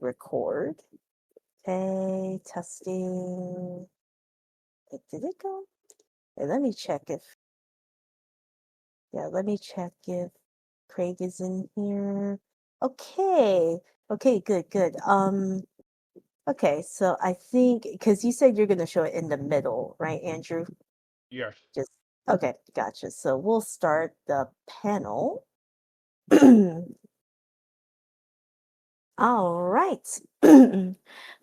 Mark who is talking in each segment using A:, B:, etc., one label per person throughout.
A: record. Okay, testing. Did it go? Okay, let me check if Craig is in here. Okay. Okay, good. Okay, so I think because you said you're gonna show it in the middle, right, Andrew?
B: Yes.
A: Just okay, gotcha. So we'll start the panel. All right.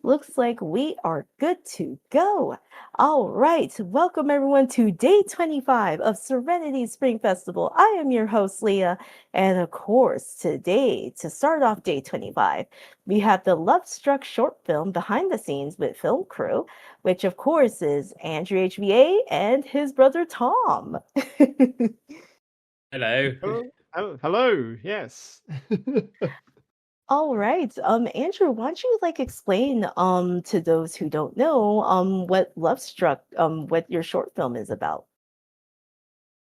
A: Looks like we are good to go. All right. Welcome everyone to day 25 of Serenity Spring Festival. I am your host, Leah. And of course, today, to start off day 25, we have the Lovestruck Short Film behind the scenes with film crew, which of course is AndrewHVA and his brother Tom.
C: Hello.
B: Hello. Yes.
A: All right. Andrew, why don't you explain to those who don't know what Lovestruck what your short film is about?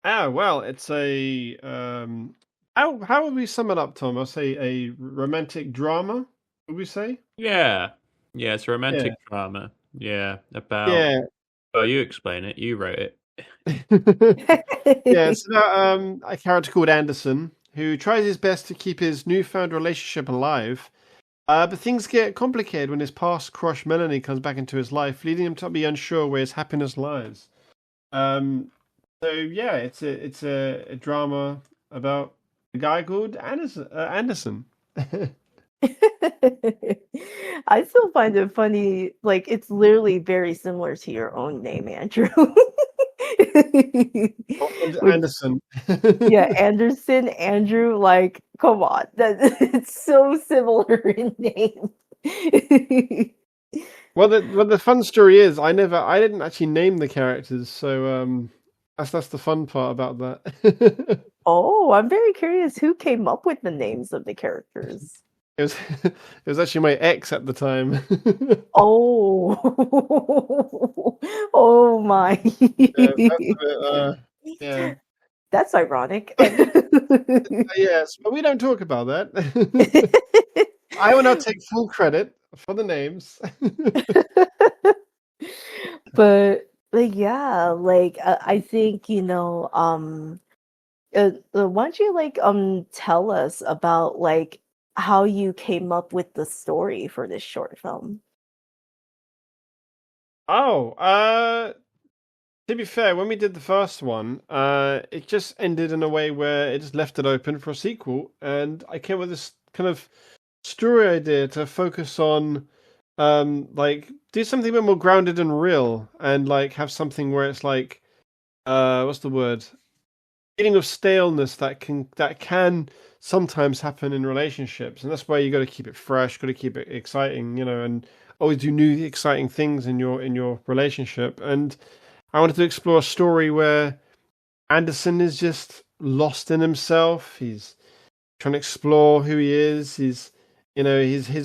B: Well, it's a how would we sum it up, Tom? I'll say a romantic drama, would we say?
C: Yeah. Yeah, it's a
B: Yeah.
C: romantic drama. Yeah, about.
B: Yeah.
C: Well, you explain it. You wrote it.
B: Yeah, it's about a character called Andersen who tries his best to keep his newfound relationship alive. But things get complicated when his past crush Melanie comes back into his life, leading him to be unsure where his happiness lies. So yeah, it's a drama about a guy called Andersen.
A: I still find it funny, like it's literally very similar to your own name, Andrew. Which,
B: Andersen.
A: yeah, Anderson, Andrew, like, come on. It's so similar in name.
B: Well, the fun story is I didn't actually name the characters, so that's the fun part about that.
A: Oh, I'm very curious who came up with the names of the characters.
B: It was actually my ex at the time.
A: Oh, oh my.
B: Yeah.
A: That's ironic.
B: Yes, but we don't talk about that. I will not take full credit for the names.
A: But yeah, I think why don't you tell us about how you came up with the story for this short film?
B: To be fair, when we did the first one, it just ended in a way where it just left it open for a sequel, and I came with this kind of story idea to focus on, do something a bit more grounded and real, and have something where it's what's the word? Feeling of staleness that can sometimes happen in relationships, and that's why you got to keep it fresh, got to keep it exciting, and always do new exciting things in your relationship. And I wanted to explore a story where Andersen is just lost in himself. He's trying to explore who he is. His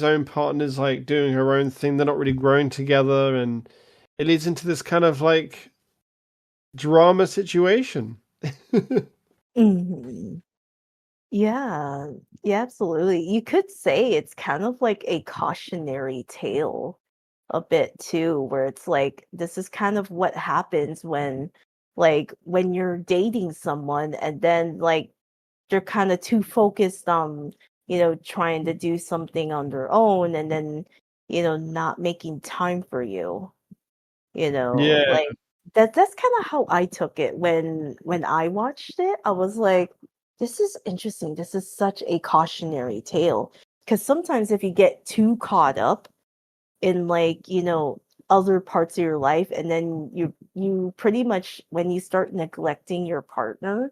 B: own partner's doing her own thing. They're not really growing together, and it leads into this kind of drama situation.
A: Mhm. Yeah, yeah, absolutely. You could say it's kind of like a cautionary tale a bit too, where it's like this is kind of what happens when you're dating someone and then they're kind of too focused on, trying to do something on their own and then, not making time for you,
B: Yeah.
A: like that's kind of how I took it when I watched it. I was like, this is interesting. This is such a cautionary tale. Because sometimes if you get too caught up in other parts of your life and then you pretty much when you start neglecting your partner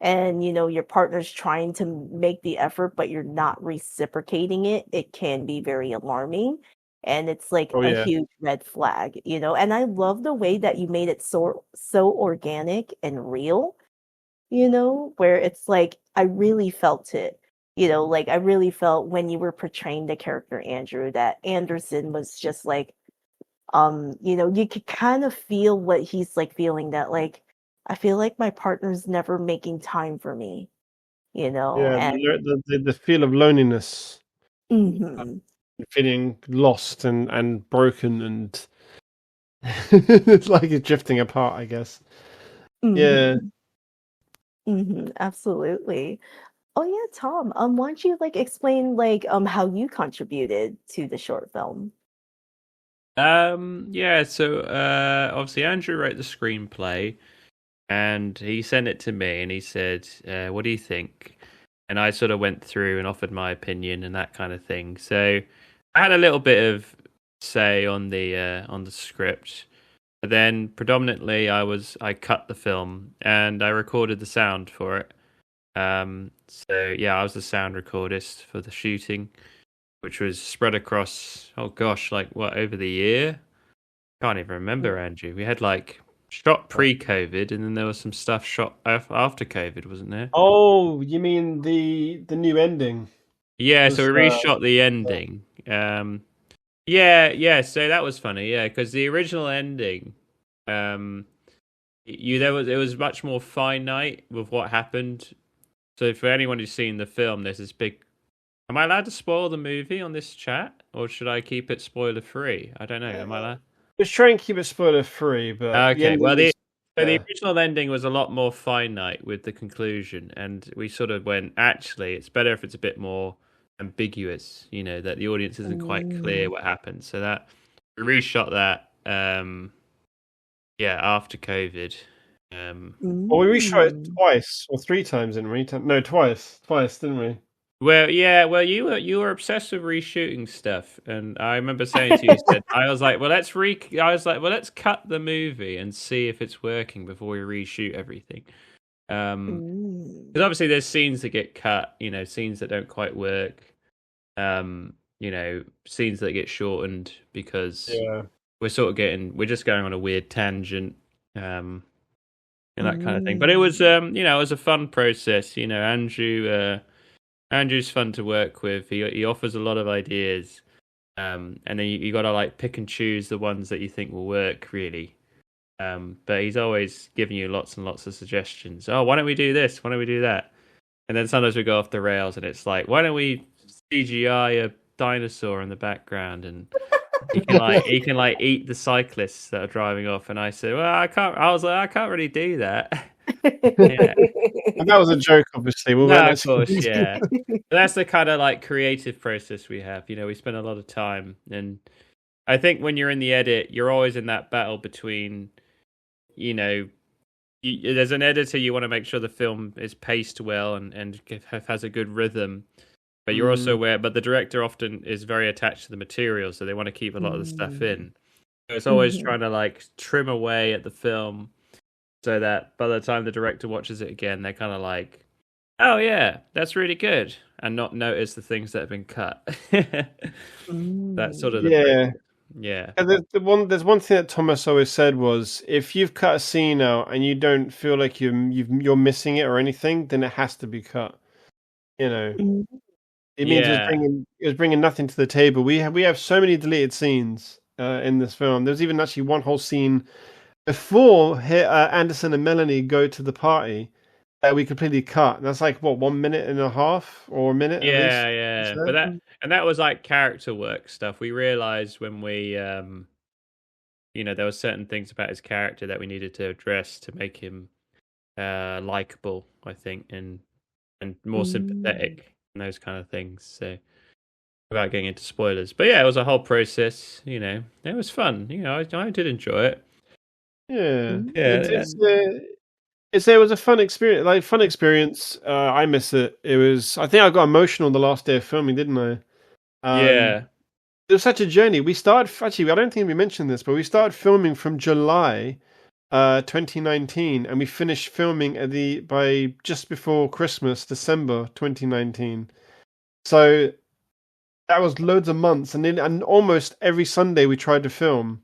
A: and your partner's trying to make the effort but you're not reciprocating it, it can be very alarming and it's like
B: Oh
A: a
B: yeah.
A: huge red flag. And I love the way that you made it so organic and real, where it's like I really felt it. I really felt when you were portraying the character Andrew that Anderson was just you could kind of feel what he's feeling, that I feel like my partner's never making time for me,
B: Yeah,
A: and
B: the feel of loneliness.
A: mhm.
B: feeling lost and broken and it's like it's drifting apart, I guess. Yeah.
A: Mhm. Absolutely. Oh yeah, Tom. Why don't you like explain like how you contributed to the short film?
C: Yeah, so obviously Andrew wrote the screenplay and he sent it to me and he said, what do you think? And I sort of went through and offered my opinion and that kind of thing. So I had a little bit of say on the script. But then predominantly I cut the film and I recorded the sound for it. So yeah, I was the sound recordist for the shooting, which was spread across, oh gosh, like what, over the year? Can't even remember, Andrew. We had like shot pre-COVID, and then there was some stuff shot after COVID, wasn't there?
B: Oh, you mean the new ending
C: Yeah, so
B: was
C: we reshot the ending. Yeah. So that was funny, yeah, because the original ending, um, it was much more finite with what happened. So for anyone who's seen the film, there's this big. Am I allowed to spoil the movie on this chat, or should I keep it spoiler free? I don't know. Am I allowed?
B: let's try and keep it spoiler free, but the
C: Okay,
B: ending
C: well,
B: was
C: the
B: yeah.
C: original ending was a lot more finite with the conclusion, and we sort of went, actually, it's better if it's a bit more ambiguous, you know, that the audience isn't quite clear
A: Mm.
C: what happened. So that we reshot that, yeah, after COVID.
B: Well, we reshot it
A: Mm.
B: twice or three times, didn't we? No, twice, didn't we?
C: Well, yeah, well, you were obsessed with reshooting stuff, and I remember saying to you, said I was like, well, let's cut the movie and see if it's working before we reshoot everything.
A: Mm.
C: Because obviously there's scenes that get cut, you know, scenes that don't quite work, you know, scenes that get shortened because
B: Yeah.
C: we're just going on a weird tangent, and that kind of thing. But it was,
A: Mm.
C: you know, it was a fun process. You know, Andrew's fun to work with. He offers a lot of ideas, and then you got to like pick and choose the ones that you think will work really. But he's always giving you lots and lots of suggestions. Oh, why don't we do this? Why don't we do that? And then sometimes we go off the rails, and it's like, why don't we CGI a dinosaur in the background, and he can like eat the cyclists that are driving off. And I said, well, I can't. I was like, I can't really do that. Yeah.
B: And that was a joke, obviously. We weren't
C: No, of course,
B: actually.
C: yeah. But that's the kind of like creative process we have. You know, we spend a lot of time, and I think when you're in the edit, you're always in that battle between, you know, there's an editor, you want to make sure the film is paced well and has a good rhythm, but you're also
B: Mm,
C: aware, but the director often is very attached to the material, so they want to keep a lot of the stuff
A: Mm.
C: in. So it's always
A: Mhm.
C: trying to like trim away at the film so that by the time the director watches it again, they're kind of like, oh yeah, that's really good, and not notice the things that have been cut. That's sort
A: Mm.
C: of the
B: yeah.
C: process. Yeah.
B: And there's one thing that Thomas always said was if you've cut a scene out and you don't feel like you're missing it or anything, then it has to be cut. You know,
A: Mm.
B: it means
C: Yeah.
B: it was bringing nothing to the table. We have so many deleted scenes in this film. There's even actually one whole scene before Anderson and Melanie go to the party that we completely cut. That's like what 1 minute and a half or a minute at least.
C: Yeah,
B: Is
C: yeah. But
B: there?
C: that was like character work stuff. We realized when we you know, there were certain things about his character that we needed to address to make him likable, I think, and more
A: Mm.
C: sympathetic and those kind of things. So without getting into spoilers. But yeah, it was a whole process, you know. It was fun. You know, I did enjoy it.
B: Yeah, it,
C: Yeah.
A: Mm.
B: it was a fun experience. Like fun experience. I miss it. It was. I think I got emotional the last day of filming, didn't I?
C: Yeah.
B: It was such a journey. We started actually. I don't think we mentioned this, but we started filming from July, 2019, and we finished filming at the by just before Christmas, December 2019. So that was loads of months, and almost every Sunday we tried to film,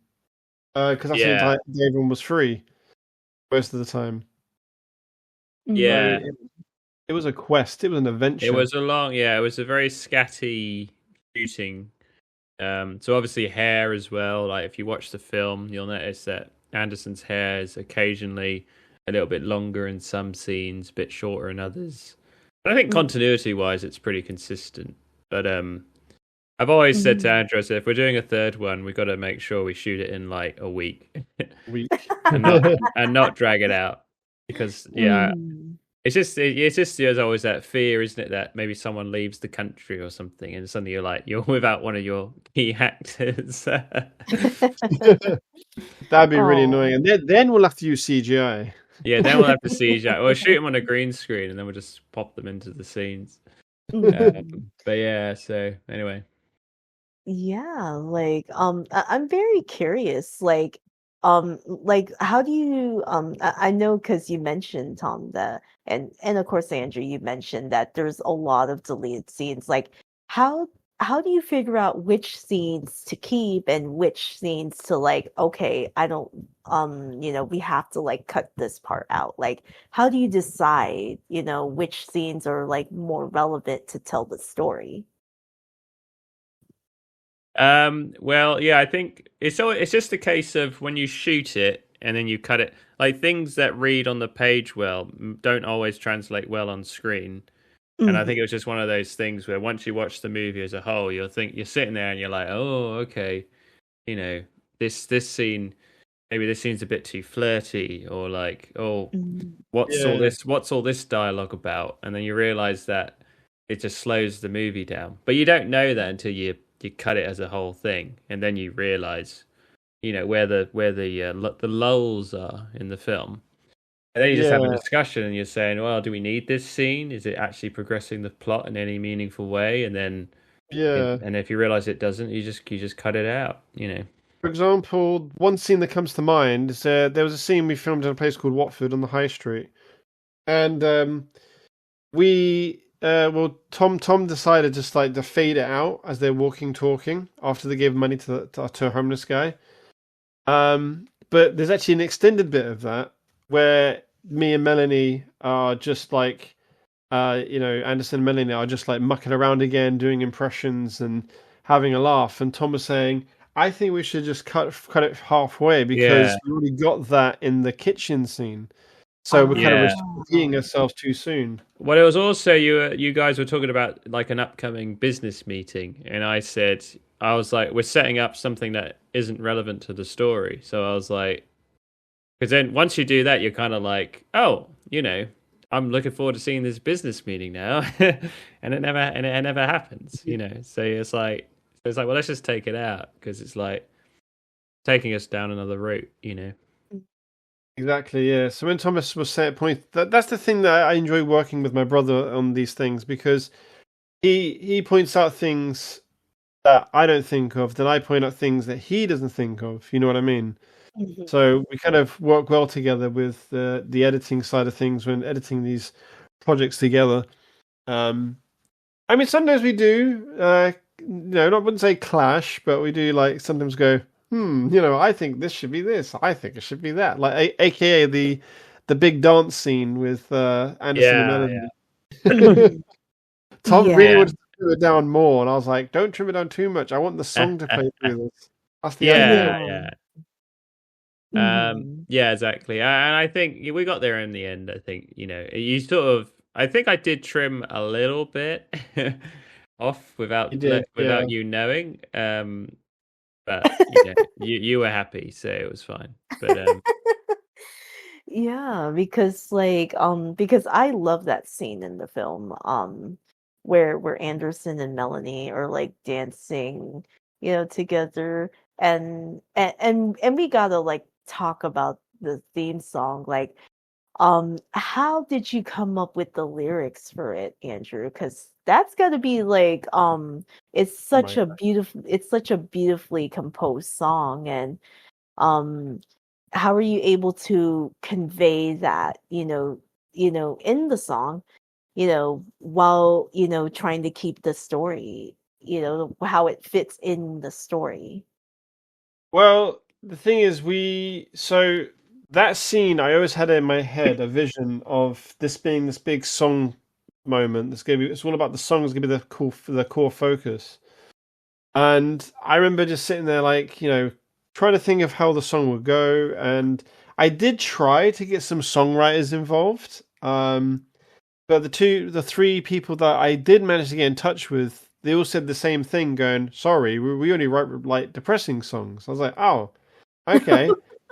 B: because that's the
C: Yeah.
B: entire day everyone was free most of the time. So
C: Yeah.
A: Mm.
B: it was a quest. It was an
C: It
B: adventure.
C: was a long, yeah, it was a very scatty shooting. So obviously hair as well. Like if you watch the film, you'll notice that Anderson's hair is occasionally a little bit longer in some scenes, a bit shorter in others. But I think
A: Mm.
C: continuity wise, it's pretty consistent. But I've always said to
A: Mhm.
C: Andrew, I said, if we're doing a third one, we've got to make sure we shoot it in like a week
B: Week.
C: and not drag it out because
A: Mhm.
C: it's just there's always that fear, isn't it, that maybe someone leaves the country or something, and suddenly you're without one of your key actors.
B: That'd be really
A: Oh.
B: annoying. And then we'll have to use CGI.
C: Yeah, then we'll have to CGI. We'll shoot them on a green screen, and then we'll just pop them into the scenes.
A: Mhm.
C: But yeah, so anyway.
A: Yeah, like I'm very curious, like how do you I know because you mentioned Tom that and of course Andrew you mentioned that there's a lot of deleted scenes. Like how how do you figure out which scenes to keep and which scenes to like, okay, I don't we have to like cut this part out. Like how do you decide, which scenes are like more relevant to tell the story?
C: Well, yeah, I think it's just a case of when you shoot it and then you cut it. Like things that read on the page well don't always translate well on screen. And I think it was just one of those things where once you watch the movie as a whole, you're sitting there and you're like, oh, okay, you know, this scene, maybe this scene's a bit too flirty, or like, oh,
A: Mhm.
B: Yeah.
C: what's all this dialogue about? And then you realize that it just slows the movie down. But you don't know that until you cut it as a whole thing, and then you realize, the lulls are in the film. And then you just have a
B: Yeah.
C: discussion, and you're saying, well, do we need this scene? Is it actually progressing the plot in any meaningful way? And then,
B: Yeah.
C: and if you realize it doesn't, you just cut it out.
B: For example, one scene that comes to mind is there was a scene we filmed in a place called Watford on the High Street, and well, Tom decided just like to fade it out as they're walking, talking after they gave money to a homeless guy. But there's actually an extended bit of that where me and Melanie are just like, Andersen and Melanie are just like mucking around again, doing impressions and having a laugh. And Tom was saying, I think we should just cut it halfway because
C: Yeah,
B: we already got that in the kitchen scene. So we're kind of
C: yeah.
B: repeating ourselves too soon.
C: Well, it was also you guys were talking about like an upcoming business meeting, and I was like, we're setting up something that isn't relevant to the story. So I was like, because then once you do that, you're kind of like, oh, I'm looking forward to seeing this business meeting now, and it never happens. So well, let's just take it out because it's like taking us down another route.
B: Exactly, yeah. So when Thomas was saying that's the thing that I enjoy working with my brother on these things because he points out things that I don't think of, then I point out things that he doesn't think of. You know what I mean?
A: Mhm.
B: So we kind of work well together with the editing side of things when editing these projects together. I mean, sometimes we do, I wouldn't say clash, but we do like sometimes go, I think this should be this. I think it should be that. Like, AKA the big dance scene with Anderson and
C: Yeah,
B: Melanie.
C: yeah,
A: Mhm.
B: Tom really
A: Yeah.
C: yeah,
B: wanted to trim it down more, and I was like, don't trim it down too much. I want the song to play through this. That's the idea.
C: yeah,
A: Yeah.
C: yeah.
A: Mhm.
C: Yeah, exactly. And I think we got there in the end. I think, you sort of, I think I did trim a little bit off
B: You did, yeah.
C: without you knowing. But you were happy, so it was fine. But
A: Yeah, because I love that scene in the film, where Anderson and Melanie are like dancing, together, and we gotta like talk about the theme song. Like, how did you come up with the lyrics for it, Andrew? Because that's gotta be like,
B: Right.
A: it's such a beautifully composed song, and um how are you able to convey that, in the song, while, trying to keep the story, how it fits in the story?
B: Well, the thing is, so that scene, I always had in my head a vision of this being this big song moment. It's all about the song is gonna be the core focus. And I remember just sitting there, like, trying to think of how the song would go. And I did try to get some songwriters involved. But the three people that I did manage to get in touch with they all said the same thing, going, "Sorry, we only write like depressing songs." I was like, "Oh, okay."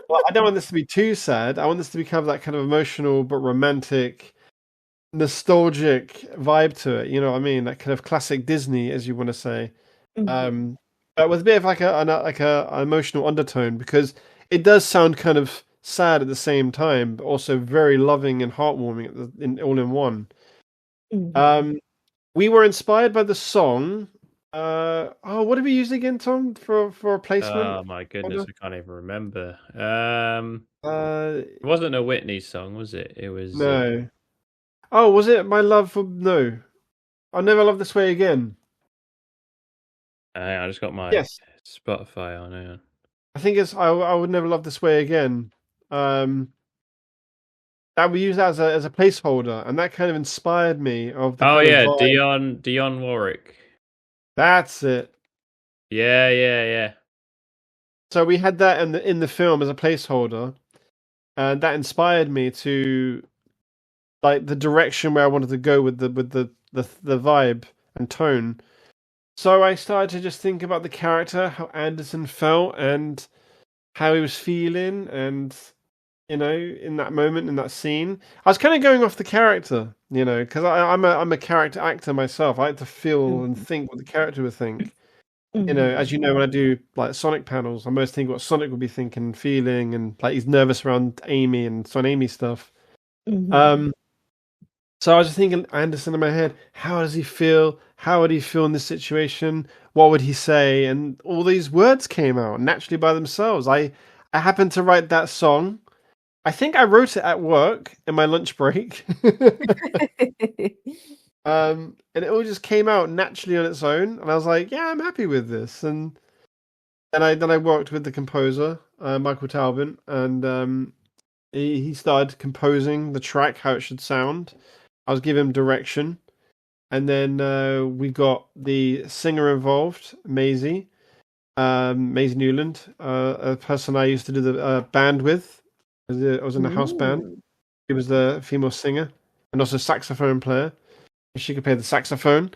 B: Well, I don't want this to be too sad. I want this to be kind of that kind of emotional but romantic, nostalgic vibe to it. You know what I mean? That kind of classic Disney, as you want to say.
A: Mhm.
B: But with a bit of like an emotional undertone, because it does sound kind of sad at the same time, but also very loving and heartwarming all in one.
A: Mhm.
B: Um, we were inspired by the song. What did we use again, Tom, for a placement?
C: Oh my goodness,
B: Order?
C: I can't even remember.
B: Uh,
C: It wasn't a Whitney song, was it? It was.
B: no. Oh, was it My Love for No? I'll Never Love This Way Again.
C: I just got my
B: Yes,
C: Spotify on here.
B: I think it's I Would Never Love This Way Again. That we use that as a placeholder, and that kind of inspired me of the
C: Oh
B: kind of
C: yeah,
B: vibe.
C: Dionne Warwick.
B: That's it.
C: Yeah.
B: So we had that in the film as a placeholder, and that inspired me to like the direction where I wanted to go with the vibe and tone. So I started to just think about the character, how Andersen felt, and how he was feeling, and in that moment, in that scene, I was kind of going off the character, because I'm a character actor myself. I like to feel and
A: Mhm.
B: think what the character would think. As
A: Mhm.
B: you know, when I do like Sonic panels, I most think what Sonic would be thinking and feeling, and like he's nervous around Amy and Son Amy stuff.
A: Mhm.
B: Um, so I was just thinking Anderson in my head. How does he feel? How would he feel in this situation? What would he say? And all these words came out naturally by themselves. I happened to write that song. I think I wrote it at work in my lunch break. And it all just came out naturally on its own, and I was like, "Yeah, I'm happy with this." And then I worked with the composer, Michael Talbot, and he started composing the track how it should sound. I was giving him direction, and then we got the singer involved, Maisie Newland, a person I used to do the band with. I was in a house band.
A: Ooh.
B: She was the female singer and also saxophone player. She could play the saxophone.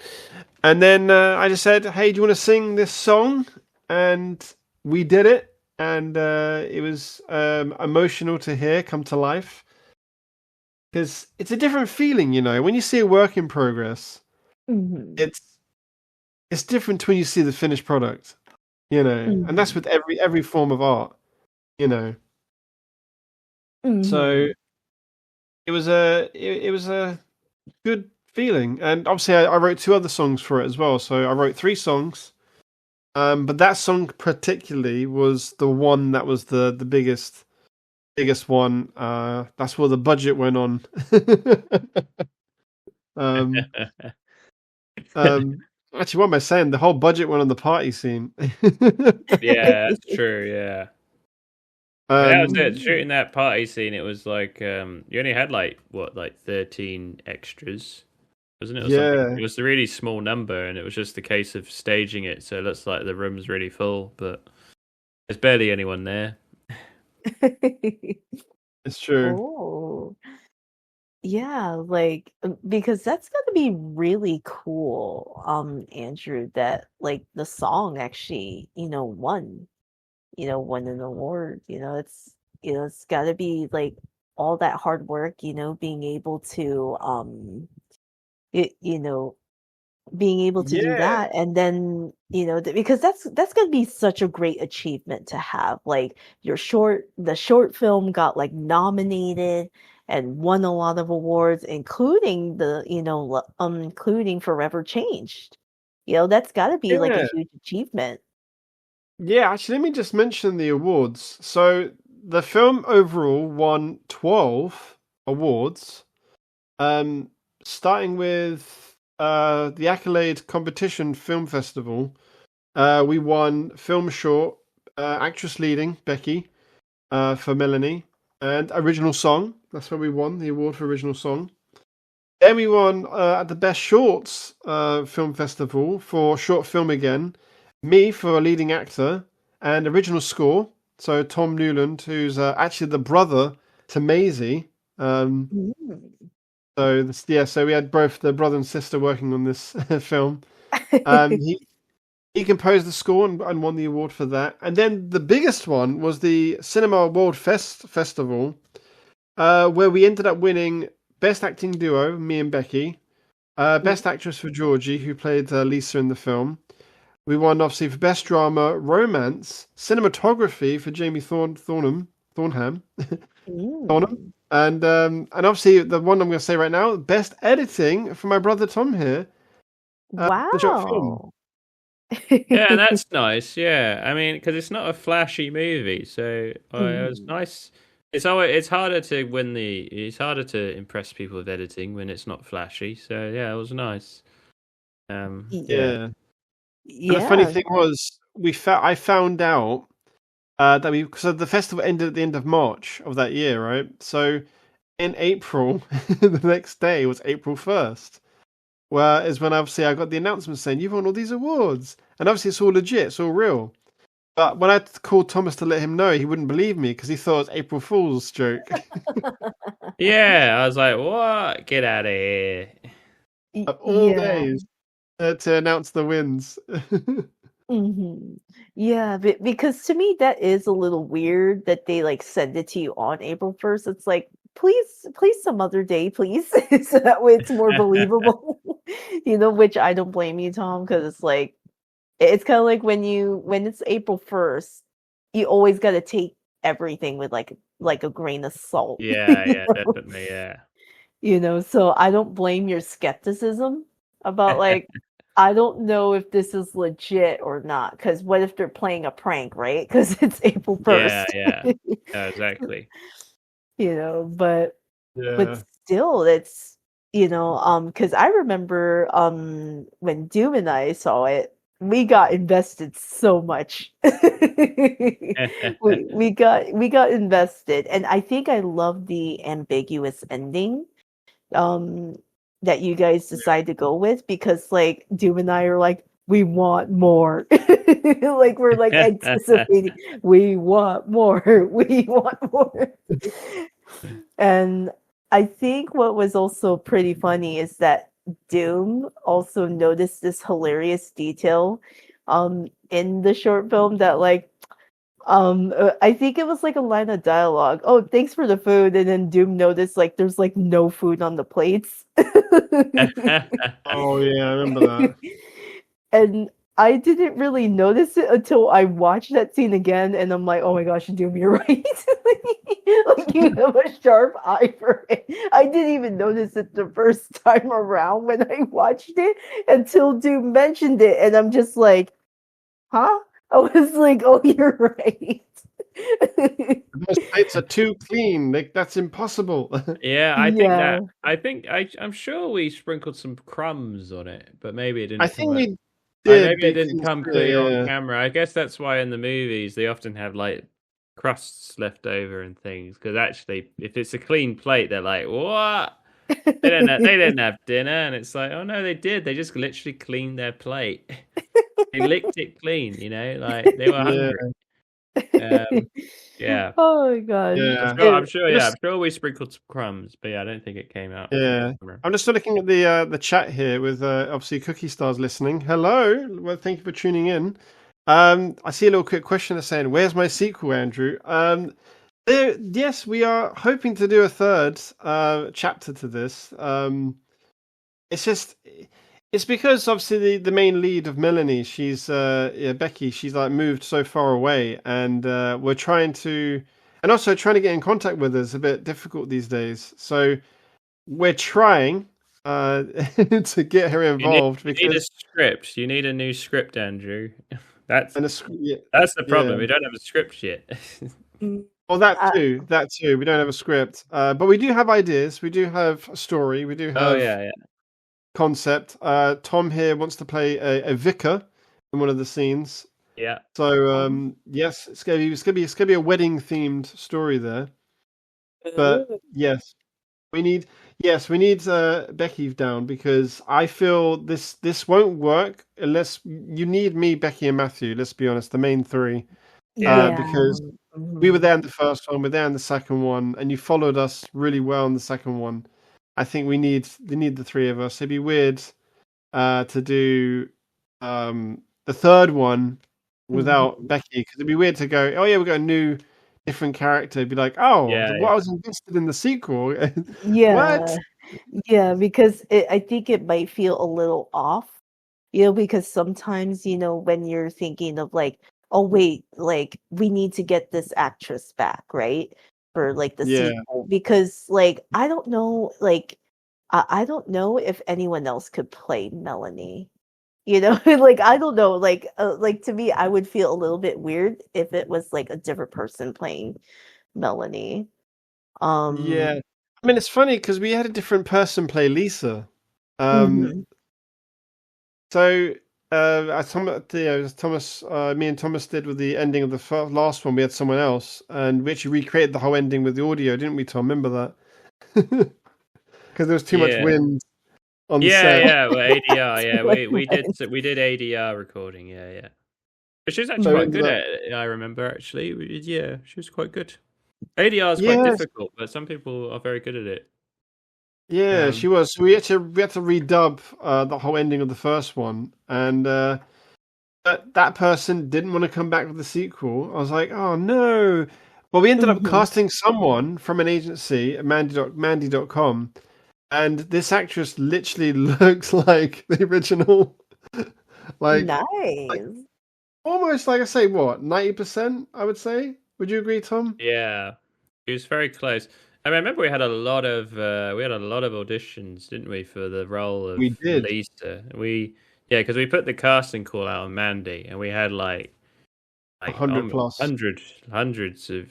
B: And then I just said, "Hey, do you want to sing this song?" And we did it, and it was emotional to hear come to life because it's a different feeling, when you see a work in progress.
A: Mhm.
B: It's different to when you see the finished product, and that's
A: Mhm.
B: with every form of art, you know. So
A: Mhm.
B: it was a good feeling, and obviously I wrote two other songs for it as well. So I wrote three songs. But that song particularly was the one that was the biggest one. That's where the budget went on. um, Actually, what am I saying? The whole budget went on the party scene.
C: Yeah, that's true. Yeah. And that was
B: um,
C: it.
A: Mhm.
C: Shooting that party scene, it was like you only had like what, like 13 extras, wasn't it, or something?
B: yeah,
C: It was a really small number, and it was just a case of staging it so it looks like the room's really full, but there's barely anyone there.
B: it's true.
A: Oh. Yeah, like because that's gonna be really cool, Andrew, that like the song actually, won an award. It's gotta be like all that hard work, being able to it, you know, being able to do
B: Yeah,
A: that, and then because that's going to be such a great achievement to have, like the short film got like nominated and won a lot of awards, including including Forever Changed. That's got to be like a
B: yeah,
A: huge achievement.
B: yeah. Actually, let me just mention the awards. So the film overall won 12 awards. Um, Starting with the Accolade Competition Film Festival, we won Film Short, Actress Leading, Becky, for Melanie, and Original Song. That's where we won the award for Original Song. Then we won at the Best Shorts Film Festival for Short Film again, me for Leading Actor, and Original Score. So Tom Newland, who's actually the brother to Maisie. Um,
A: Mm.
B: so we had both the brother and sister working on this film. He composed the score and won the award for that. And then the biggest one was the Cinema World Festival, where we ended up winning Best Acting Duo, me and Becky, Best Actress for Georgie, who played Lisa in the film. We won, obviously, for Best Drama, Romance, Cinematography for Jamie Thornham, and obviously the one I'm going to say right now, Best Editing for my brother Tom here. The short film.
A: Wow.
C: Yeah, that's nice. Yeah, I mean, because it's not a flashy movie, so it was nice. It's harder to it's harder to impress people with editing when it's not flashy. So yeah, it was nice.
B: Yeah. And the funny thing was, I found out that because the festival ended at the end of March of that year, right? So in April, the next day was April 1st. Where is when obviously I got the announcement saying you've won all these awards, and obviously it's all legit, it's all real. But when I called Thomas to let him know, he wouldn't believe me because he thought it was April Fool's joke.
C: Yeah, I was like, "What? Get out of here!"
B: Of all days to announce the wins.
A: Yeah, because to me that is a little weird that they like send it to you on April 1st. It's like, please some other day, please, so that way it's more believable. Which I don't blame you, Tom, because it's like it's kind of like when it's April 1st, you always got to take everything with like a grain of salt.
C: Yeah, definitely, yeah.
A: So I don't blame your skepticism about like I don't know if this is legit or not, because what if they're playing a prank, right? Because it's April 1st.
C: Yeah, exactly.
A: But still, it's because I remember when Doom and I saw it, we got invested so much. we got invested, and I think I love the ambiguous ending that you guys decide to go with, because like Doom and I are like, we want more. Like we're like anticipating, we want more. And I think what was also pretty funny is that Doom also noticed this hilarious detail in the short film that like I think it was like a line of dialogue. Oh, thanks for the food. And then Doom noticed like there's like no food on the plates.
B: Oh yeah, I remember that.
A: And I didn't really notice it until I watched that scene again, and I'm like, oh my gosh, Doom, you're right. Like you have a sharp eye for it. I didn't even notice it the first time around when I watched it until Doom mentioned it, and I'm just like, huh? I was like, oh, you're right.
B: Those plates are too clean. Like that's impossible.
C: Yeah, I'm sure we sprinkled some crumbs on it, but maybe it didn't.
B: I think we did.
C: Maybe it didn't come clear on camera. I guess that's why in the movies they often have like crusts left over and things. Because actually, if it's a clean plate, they're like, "What? They didn't have dinner," and it's like, "Oh no, they did. They just literally cleaned their plate. They licked it clean. Like they were hungry." Yeah.
A: Oh my gosh.
B: Yeah.
C: I'm sure we sprinkled some crumbs, but yeah, I don't think it came out.
B: Yeah. I'm just looking at the chat here with obviously Cookie Stars listening. Hello. Well, thank you for tuning in. I see a little quick question that's saying, "Where's my sequel, Andrew?" Yes, we are hoping to do a third chapter to this. It's because obviously the main lead of Melanie, she's Becky, she's like moved so far away, and we're trying to get in contact with her is a bit difficult these days. So we're trying to get her involved.
C: You need a script. You need a new script, Andrew. That's the problem.
B: Yeah.
C: We don't have a script yet.
B: Well, that too. We don't have a script, but we do have ideas. We do have a story. We do have concept. Tom here wants to play a vicar in one of the scenes.
C: Yeah.
B: So yes, it's gonna be a wedding themed story there. But yes, we need Becky down, because I feel this won't work unless you need me, Becky, and Matthew. Let's be honest, the main three. Because we were there in the first one, we're there in the second one, and you followed us really well in the second one. I think they need the three of us. It'd be weird to do the third one without
A: Mhm.
B: Becky, because it'd be weird to go, oh yeah, we got a new, different character. It'd be like, oh,
C: Yeah,
B: what I was invested in the sequel. What?
A: Yeah, yeah, because I think it might feel a little off, because sometimes, when you're thinking of like, oh wait, like we need to get this actress back, right? For like the
B: Yeah,
A: sequel, because like I don't know, like I don't know if anyone else could play Melanie. Like I don't know, like to me, I would feel a little bit weird if it was like a different person playing Melanie.
B: yeah.
A: Um,
B: I mean, it's funny because we had a different person play Lisa. Um,
A: mhm.
B: so Thomas, me and Thomas did with the ending of the last one. We had someone else, and we actually recreated the whole ending with the audio, didn't we, Tom? Remember that? Because there was too much
C: yeah,
B: wind on the
C: yeah,
B: set.
C: yeah. Well, ADR,
A: Too
C: yeah,
A: much
C: we
A: wine.
C: did ADR recording, yeah, yeah. But she was actually
B: So we
C: quite
A: Mhm.
B: ended
C: good
B: up,
C: at it. I remember actually, yeah, she was quite good. ADR is quite
B: yes,
C: difficult, but some people are very good at it.
B: yeah, she
C: Um,
B: was. So we had to redub the whole ending of the first one, and that person didn't want to come back with the sequel. I was like, oh no. Well, we ended up
A: Mhm.
B: casting someone from an agency, Mandy.com, and this actress literally looks like the original, like
A: Nice.
B: almost like I say, what 90%? I would say. Would you agree, Tom?
C: yeah, she was very close. I remember we had a lot of auditions, didn't we, for the role of
B: We did
C: Lisa? Yeah, because we put the casting call out on Mandy, and we had like
B: 100 plus.
C: hundreds of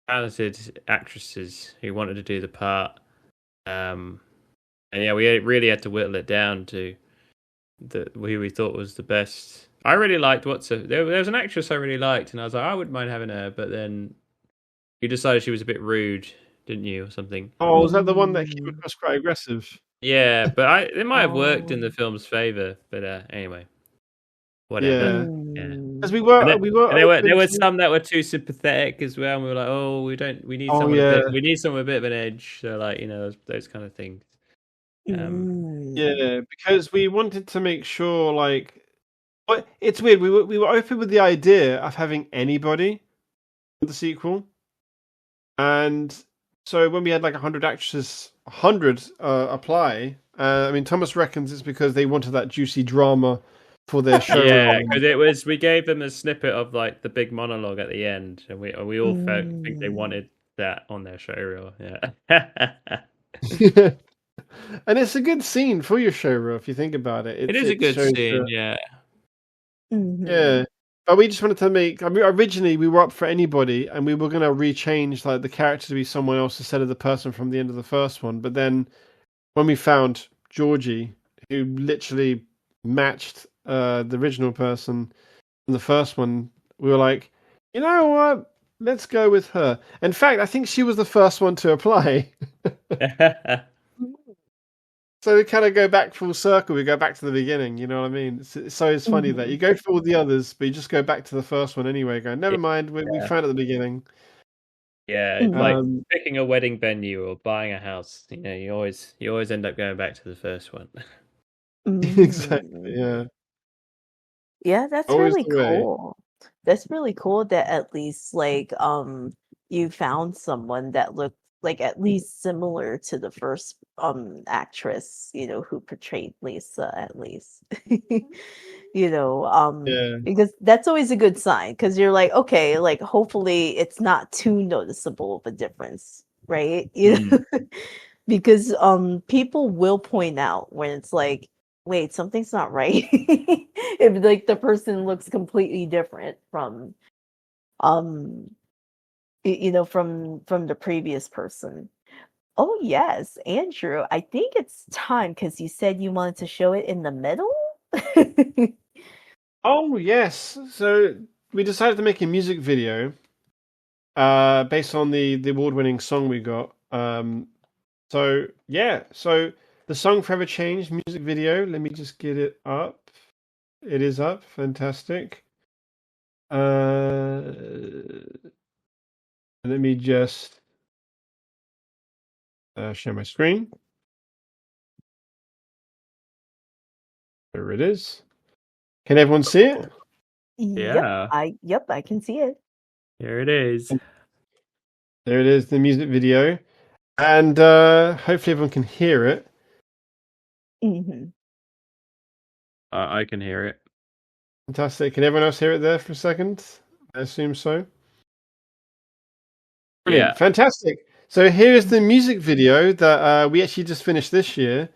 C: talented actresses who wanted to do the part. Um, and yeah, we really had to whittle it down to who we thought was the best. I really liked there was an actress I really liked, and I was like, I wouldn't mind having her, but then you decided she was a bit rude, didn't you, or something?
B: Oh, was that the one that came
A: Mm.
B: across quite aggressive?
C: Yeah, but it might have worked in
A: Oh.
C: the film's favor. But anyway, whatever.
B: Yeah,
C: Yeah.
B: because
A: Mm.
B: we
C: And
B: were
C: then
B: we were
C: and there
B: open
C: were
B: to.
C: some that were too sympathetic as well. And we were like, oh, we need
B: Oh
C: someone
B: yeah,
C: we need someone with a bit of an edge. So like those kind of things. Um,
A: Mm.
B: yeah, because we wanted to make sure, like, but it's weird. We were open with the idea of having anybody for the sequel, and so when we had like 100 actresses, 100 apply. I mean, Thomas reckons it's because they wanted that juicy drama for their
C: yeah,
B: showreel.
C: because we gave them a snippet of like the big monologue at the end, and we all think they
A: Mm.
C: wanted that on their showreel. Yeah.
B: And it's a good scene for your showreel if you think about it.
C: It
B: It's
C: is a
B: it
C: good
B: shows
C: scene,
B: the.
C: yeah.
B: Yeah.
A: Mhm.
B: But we just wanted to make. I mean, originally we were up for anybody, and we were gonna rechange like the character to be someone else instead of the person from the end of the first one. But then when we found Georgie, who literally matched the original person in the first one, we were like, you know what? Let's go with her. In fact, I think she was the first one to apply. So we kind of go back full circle. We go back to the beginning. You know what I mean? It's funny that you
A: Mhm.
B: go through all the others, but you just go back to the first one anyway. Going, never mind. We
C: Yeah.
B: found at the beginning.
C: Yeah, it's like
A: Mhm.
B: Um,
C: picking a wedding venue or buying a house. You always end up going back to the first one.
B: exactly.
A: Mhm.
B: Yeah.
A: Yeah, that's
B: Always
A: really
B: the way.
A: cool. That's really cool that at least like you found someone that looked like at least similar to the first actress, who portrayed Lisa at least.
B: Yeah.
A: Because that's always a good sign because you're like, okay, like hopefully it's not too noticeable of a difference, right?
C: Mm.
A: Because people will point out when it's like, wait, something's not right. If like the person looks completely different from um from the previous person. Oh yes, Andrew, I think it's time because you said you wanted to show it in the middle.
B: Oh yes. So we decided to make a music video, based on the award-winning song we got. So yeah. So the song "Forever Changed" music video. Let me just get it up. It is up. Fantastic. Let me just share my screen. There it is. Can everyone see it?
C: Yeah.
A: Yep, I can see it.
C: Here it is.
B: There it is, the music video. And hopefully everyone can hear it.
A: Hmm.
C: I can hear it.
B: Fantastic. Can everyone else hear it there for a second? I assume so. Brilliant.
C: Yeah.
B: Fantastic. So here's the music video that we actually just finished this year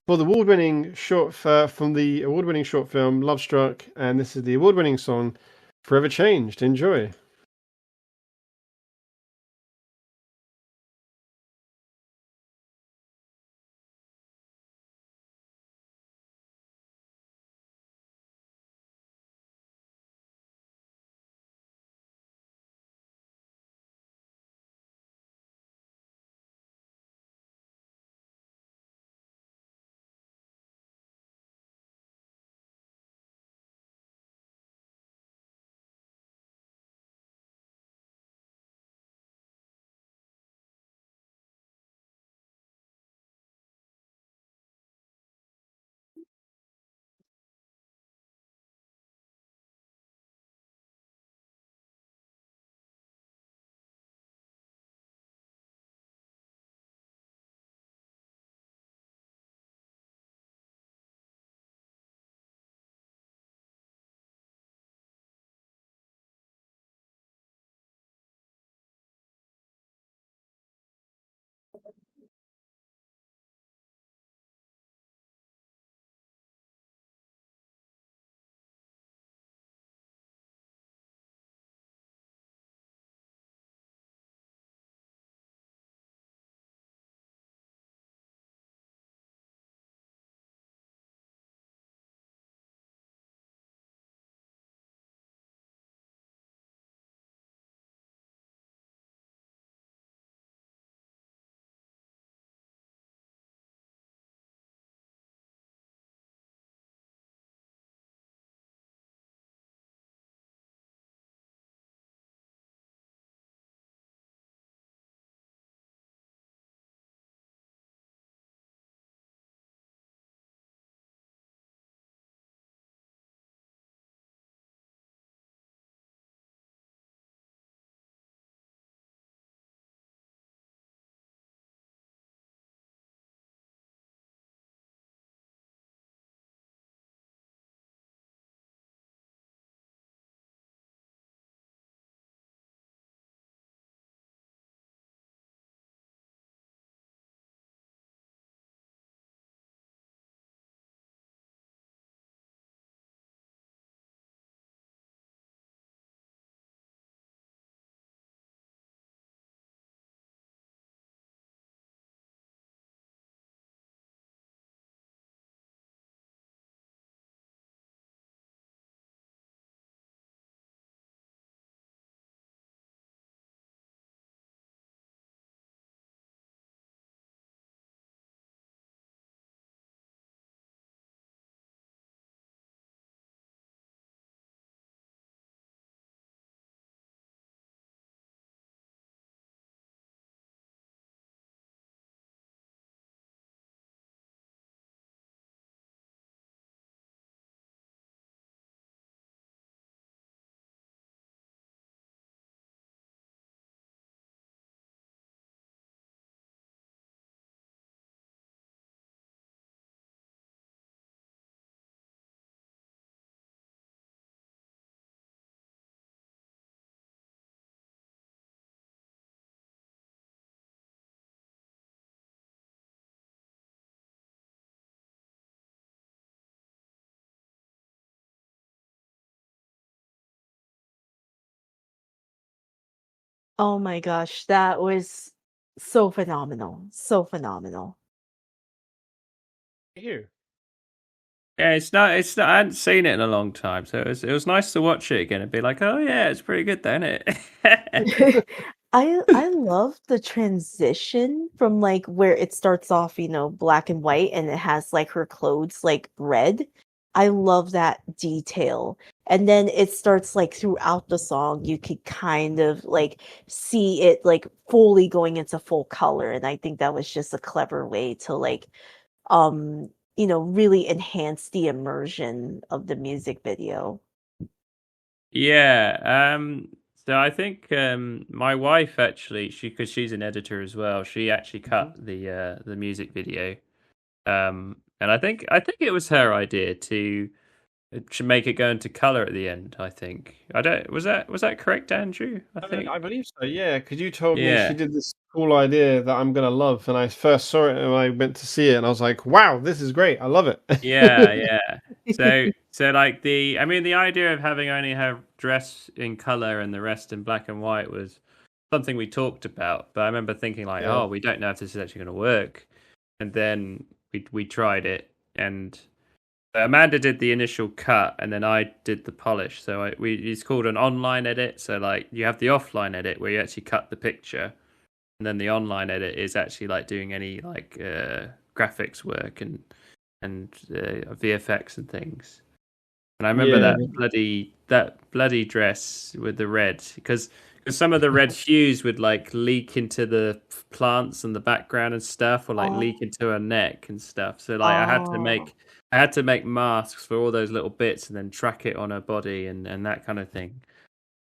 B: for the award-winning from the award-winning short film Lovestruck, and this is the award-winning song Forever Changed. Enjoy.
A: Oh my gosh, that was so phenomenal. So phenomenal.
B: Here.
C: Yeah, it's not. It's not. I hadn't seen it in a long time, so it was nice to watch it again and be like, oh yeah, it's pretty good, then it.
A: I love the transition from like where it starts off, black and white and it has like her clothes like red. I love that detail. And then it starts like throughout the song, you could kind of like see it like fully going into full color. And I think that was just a clever way to like um really enhance the immersion of the music video.
C: Yeah. So I think my wife actually, because she's an editor as well, she actually cut the music video. And I think it was her idea to make it go into color at the end. I think I don't was that correct, Andrew? I think
B: I believe so, yeah, because you told me she
C: yeah.
B: did this cool idea that I'm gonna love, and I first saw it and I went to see it, and I was like, wow, this is great, I love it.
C: Yeah, yeah. So like the idea of having only her dress in color and the rest in black and white was something we talked about. But I remember thinking like,
B: Yeah.
C: oh, we don't know if this is actually going to work. And then we tried it, and Amanda did the initial cut, and then I did the polish. So it's called an online edit. So like you have the offline edit where you actually cut the picture, and then the online edit is actually like doing any like graphics work and VFX and things. And I remember
B: Yeah.
C: that bloody dress with the red, because some of the red hues would like leak into the plants and the background and stuff, or like leak into her neck and stuff. So like
A: Oh.
C: I had to make masks for all those little bits and then track it on her body and that kind of thing.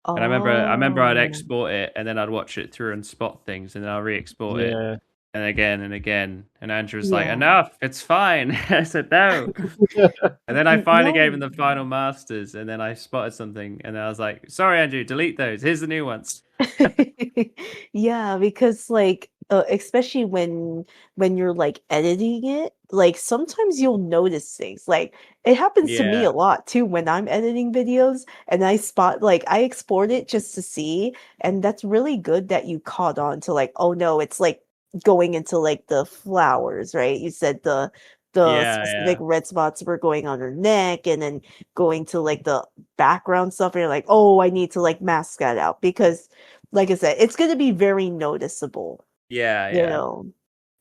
C: And I remember I'd
A: Oh.
C: export it and then I'd watch it through and spot things and then I'll re-export it
B: Yeah.
C: and again and again. And Andrew was like,
A: Yeah.
C: "Enough, it's fine." I said, "No." And then I finally gave him
A: No.
C: the final masters, and then I spotted something, and I was like, "Sorry, Andrew, delete those. Here's the new ones."
A: Yeah, because like especially when you're like editing it, like sometimes you'll notice things. Like it happens to me
C: Yeah,
A: a lot too when I'm editing videos and I spot like I export it just to see, and that's really good that you caught on to like, oh no, it's like going into like the flowers, right? You said the
C: yeah,
A: specific
C: yeah,
A: red spots were going on her neck and then going to like the background stuff and you're like, oh, I need to like mask that out because like I said, it's going to be very noticeable,
C: yeah,
A: you
C: yeah.
A: know.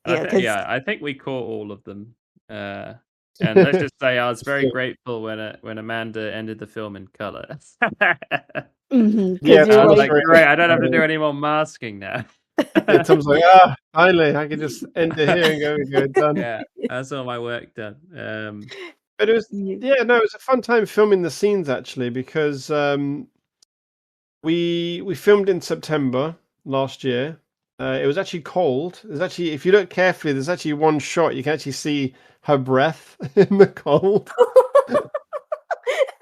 C: And
A: Yeah, because
C: I think we caught all of them. Uh, and let's just say I was very
B: So,
C: grateful when Amanda ended the film in color.
B: yeah,
A: because you're
C: I was
B: Tom's
A: like
C: like,
B: very
C: great, I don't have to
B: happy.
C: do any more masking now.
B: Yeah, Tom's like, finally, I can just end it here and go done.
C: Yeah, that's all my work done.
B: But it was,
A: Yeah.
B: yeah, no, it was a fun time filming the scenes actually because we filmed in September last year. It was actually cold. There's actually, if you look carefully, there's actually one shot you can actually see her breath in the cold.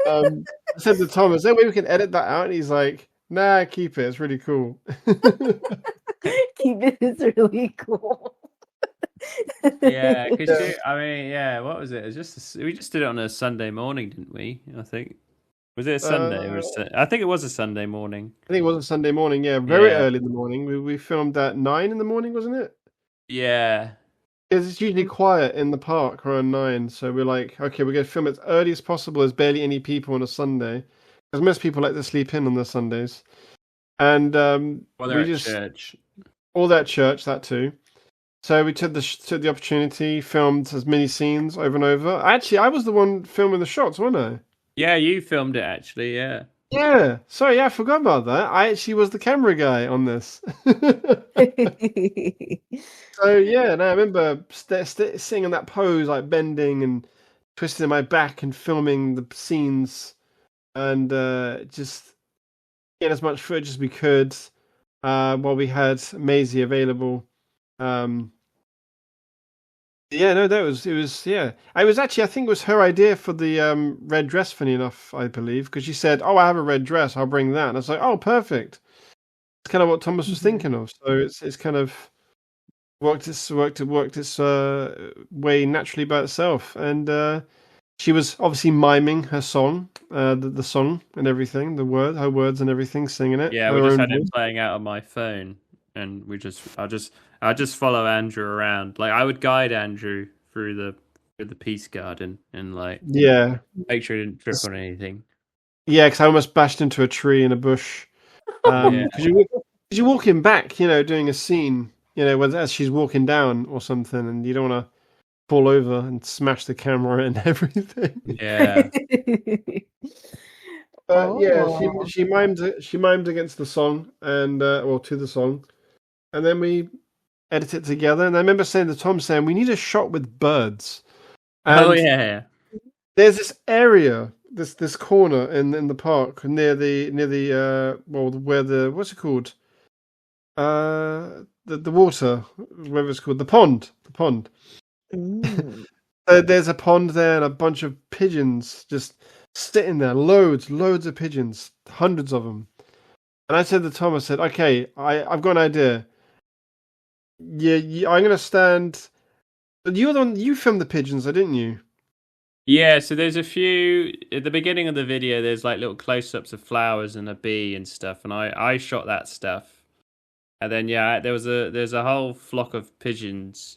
B: I said to Tom, "Is there a way we can edit that out?" And he's like, "Nah, keep it. It's really cool."
A: Keep it is really cool.
C: Yeah, because
B: Yeah.
C: I mean, yeah, what was it? It was we just did it on a Sunday morning, didn't we? I think was it a Sunday or I think it was a Sunday morning.
B: I think it was a Sunday morning. Yeah, very
C: Yeah,
B: early in the morning. We filmed at 9 in the morning, wasn't it?
C: yeah,
B: Because it's usually quiet in the park around 9. So we're like, okay, we're going to film as early as possible. There's barely any people on a Sunday. Because most people like to sleep in on their Sundays. And
C: well, they're
B: we
C: at
B: just,
C: church.
B: all that church, that too. So we took the opportunity, filmed as many scenes over and over. Actually, I was the one filming the shots, wasn't I?
C: Yeah, you filmed it actually. Yeah,
B: Yeah. Sorry, yeah, I forgot about that. I actually was the camera guy on this. So yeah, no, I remember sitting in that pose, like bending and twisting my back and filming the scenes and just getting as much footage as we could while we had Maisie available. Um, Yeah, no, yeah. I was actually I think it was her idea for the red dress, funny enough, I believe, because she said, "Oh, I have a red dress, I'll bring that." And I was like, "Oh, perfect." It's kind of what Thomas was
A: Mhm.
B: thinking of. So it's kind of worked its way naturally by itself. And she was obviously miming her song, the song and everything, her words and everything, singing it,
C: yeah, we
B: her
C: just
B: own
C: had it
B: voice.
C: playing out on my phone, and I just follow Andrew around. Like I would guide Andrew through the peace garden and like
B: Yeah,
C: make sure he didn't trip on anything.
B: yeah, because I almost bashed into a tree in a bush.
C: Yeah,
B: Because you're walking back, doing a scene, as she's walking down or something, and you don't want to fall over and smash the camera and everything.
C: yeah.
B: But yeah,
A: Oh.
B: she mimed against the song and or to the song, and then we edit it together. And I remember saying to Tom, saying we need a shot with birds,
C: Oh
B: And
C: yeah.
B: there's this area, this corner in the park near the well, where the what's it called? The water, whatever it's called, the pond.
A: Mm.
B: There's a pond there and a bunch of pigeons just sitting there, loads of pigeons, hundreds of them. And I said to Tom, I said, okay, I've got an idea. Yeah, I'm gonna stand. You were the one, you filmed the pigeons, didn't you?
C: Yeah, so there's a few at the beginning of the video. There's like little close-ups of flowers and a bee and stuff, and I shot that stuff. And then yeah, there's a whole flock of pigeons,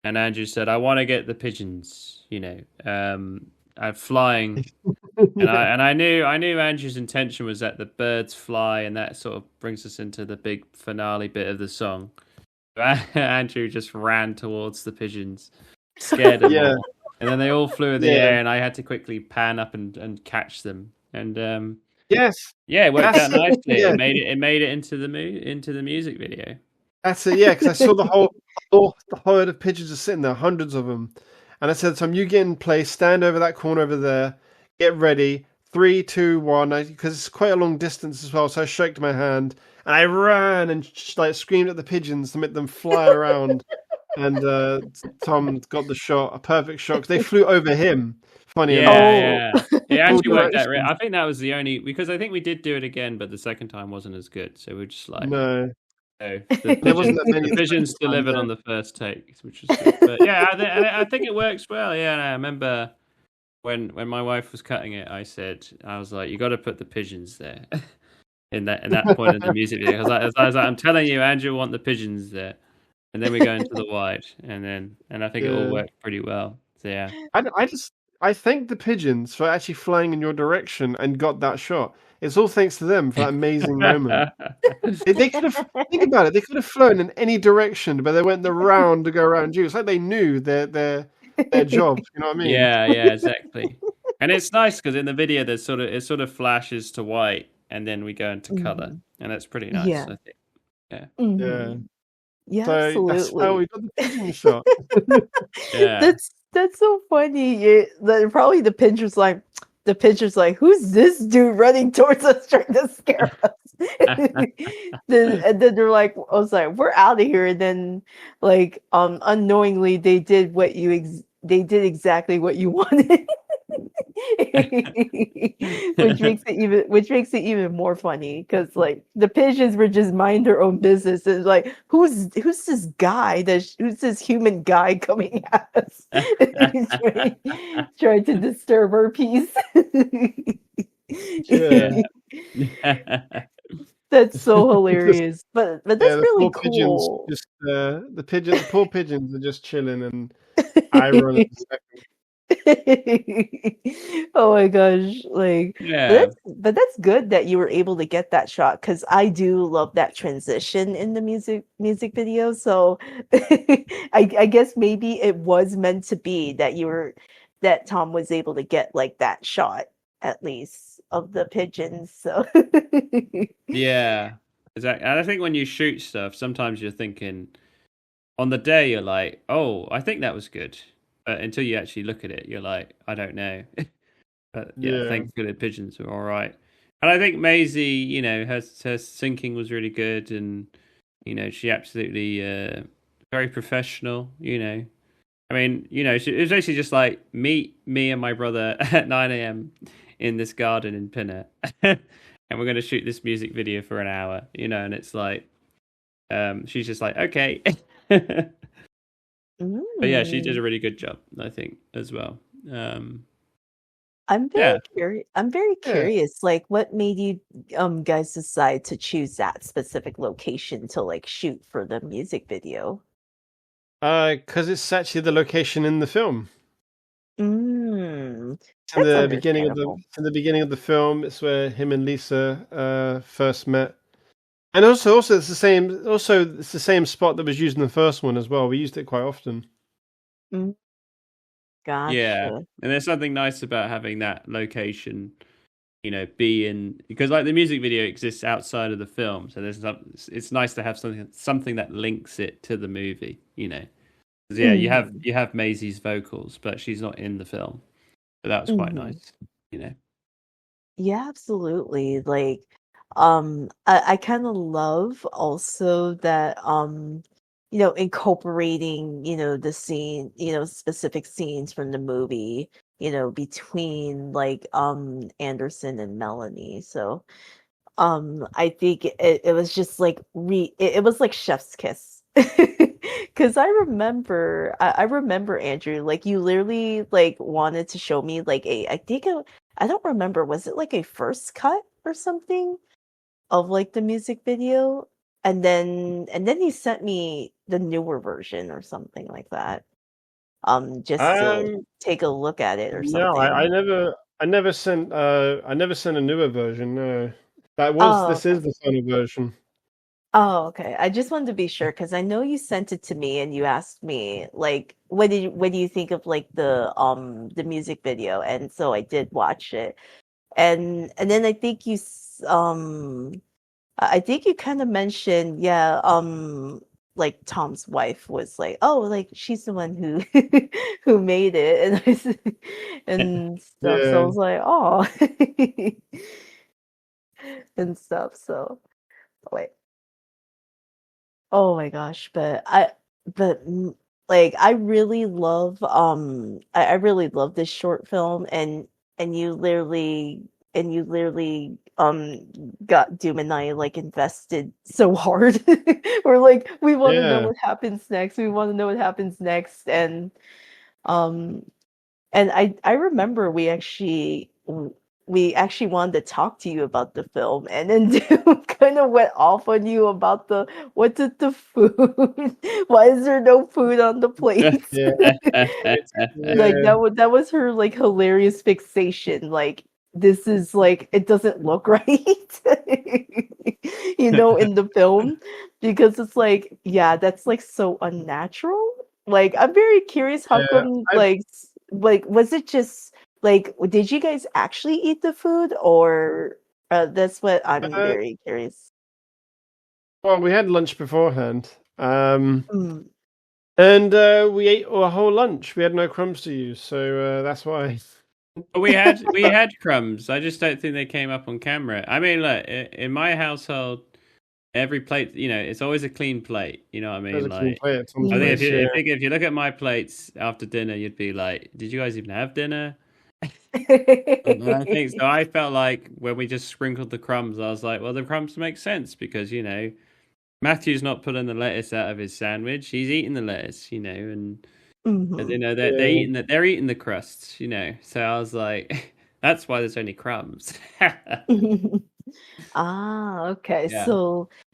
C: and Andrew said, "I want to get the pigeons," flying. And
B: Yeah.
C: I knew Andrew's intention was that the birds fly, and that sort of brings us into the big finale bit of the song. Andrew just ran towards the pigeons, scared them
B: Yeah,
C: all, and then they all flew in the
B: yeah.
C: air, and I had to quickly pan up and catch them. And
B: Yes,
C: yeah, it worked
B: that's
C: out nicely.
B: yeah,
C: It made it into the music video.
B: that's it. Yeah, because I saw the herd of pigeons just sitting there, hundreds of them, and I said, "Tom, you get in place, stand over that corner over there, get ready, 3, 2, 1." Because it's quite a long distance as well, so I shook my hand and I ran and like screamed at the pigeons to make them fly around. And Tom got the shot, a perfect shot, because they flew over him. Funny enough.
C: Yeah,
A: Oh.
C: yeah. It
B: All
C: actually worked out.
B: directions.
C: I think that was the only because I think we did do it again, but the second time wasn't as good. So we're just like,
B: No,
C: oh,
B: there wasn't that many
C: the pigeons
B: second times
C: delivered
B: there.
C: on the first take, which was good. But yeah, I think it works well. Yeah, and I remember when my wife was cutting it, I was like, you got to put the pigeons there in that point in the music video. I was like, I'm telling you, Andrew, want the pigeons there, and then we go into the wide, and I think it all
B: Yeah.
C: worked pretty well. So yeah.
B: I thank the pigeons for actually flying in your direction and got that shot. It's all thanks to them for that amazing moment. They could have think about it. They could have flown in any direction, but they went the round to go around you. It's like they knew their job. You know what I mean?
C: Yeah, exactly. And it's nice because in the video there's it sort of flashes to white and then we go into color,
A: Mhm.
C: and that's pretty nice,
A: Yeah.
C: I think. Yeah.
B: Yeah.
A: Mhm. Yeah,
B: So that's how
A: absolutely.
B: we got the pigeon shot.
C: Yeah.
A: That's so funny. Probably the pincher's like, who's this dude running towards us trying to scare us? And then they're like, I was like, we're out of here. And then like unknowingly they did exactly what you wanted. Which makes it even more funny because like the pigeons were just mind their own business and like who's this guy who's this human guy coming at us He's trying to disturb our peace.
B: Yeah.
A: That's so
B: Just,
A: hilarious, but that's
B: yeah, the
A: really
B: poor pigeons
A: cool.
B: just the poor pigeons are just chilling, and I run at the second.
A: Oh my gosh, like
C: Yeah.
A: but that's good that you were able to get that shot because I do love that transition in the music video. So I guess maybe it was meant to be that Tom was able to get like that shot at least of the pigeons. So
C: Yeah. Exactly. And I think when you shoot stuff, sometimes you're thinking on the day you're like, "Oh, I think that was good." But until you actually look at it, you're like, "I don't know." But yeah,
B: Yeah.
C: thankfully the pigeons were all right. And I think Maisie, her syncing was really good, and she absolutely very professional. I mean, it was basically just like meet me and my brother at 9 a.m. in this garden in Pinner, and we're going to shoot this music video for an hour. And it's like, she's just like, okay. But yeah, she did a
A: Mm.
C: really good job, I think, as well.
A: I'm very
C: Yeah.
A: curious. I'm very
B: Yeah.
A: curious. Like, what made you guys decide to choose that specific location to like shoot for the music video?
B: Because it's actually the location in the film.
A: Mm,
B: In
A: that's
B: the beginning of
A: understandable.
B: the film, it's where him and Lisa first met. And also it's the same. Also, it's the same spot that was used in the first one as well. We used it quite often.
A: Mm,
C: Yeah.
A: gotcha.
C: And there's something nice about having that location, be in, because like the music video exists outside of the film. So it's nice to have something that links it to the movie, 'Cause, yeah,
A: Mhm.
C: you have Maisie's vocals, but she's not in the film. But that was quite
A: Mhm.
C: nice, you know.
A: Yeah, absolutely. Like, I kind of love also that, incorporating, the scene, specific scenes from the movie, between like Anderson and Melanie. So, I think it was just like it was like chef's kiss. Because I remember Andrew, like you literally like wanted to show me like I don't remember, was it like a first cut or something of like the music video? And then he sent me the newer version or something like that. Just to like
B: Um,
A: take a look at it or
B: no, I
A: something.
B: never, I never sent a newer version. No,
A: Oh,
B: this
A: okay.
B: is the final version.
A: Oh, okay. I just wanted to be sure because I know you sent it to me and you asked me like what do you think of like the music video? And so I did watch it. And then I think I think you kind of mentioned, yeah, like Tom's wife was like, "Oh, like she's the one who who made it." And stuff. So I
B: Yeah,
A: was like, "Oh." And stuff. So, wait. Oh my gosh, but like I really love this short film and you literally got Doom and I like invested so hard. We're like we want to know
B: yeah.
A: what happens next. We want to know what happens next um and I remember we actually wanted to talk to you about the film, and then Doom kind of went off on you about the what's it the food? Why is there no food on the plates?
B: Yeah, it's
A: Like
B: yeah,
A: that was her like hilarious fixation. Like this is like it doesn't look right, in the film because it's like yeah, that's like so unnatural. Like I'm very curious how
B: yeah.
A: come
B: I've
A: like was it just like did you guys actually eat the food or that's what I'm
B: uh,
A: very curious.
B: well, we had lunch beforehand,
A: Mm.
B: and we ate our whole lunch. We had no crumbs to use, so that's why.
C: But we had crumbs. I just don't think they came up on camera. I mean, look, in my household, every plate, it's always a clean plate. You know what I
B: There's
C: mean?
B: a clean
C: Like,
B: plate at Tom's
C: I think
B: place. Yeah,
C: if you look at my plates after dinner, you'd be like, "Did you guys even have dinner?" And I think so. I felt like when we just sprinkled the crumbs, I was like, "Well, the crumbs make sense because Matthew's not pulling the lettuce out of his sandwich; he's eating the lettuce, and." As
A: Mhm.
C: they're they're eating the crusts, So I was like, that's why there's only crumbs.
A: Ah, okay.
C: Yeah,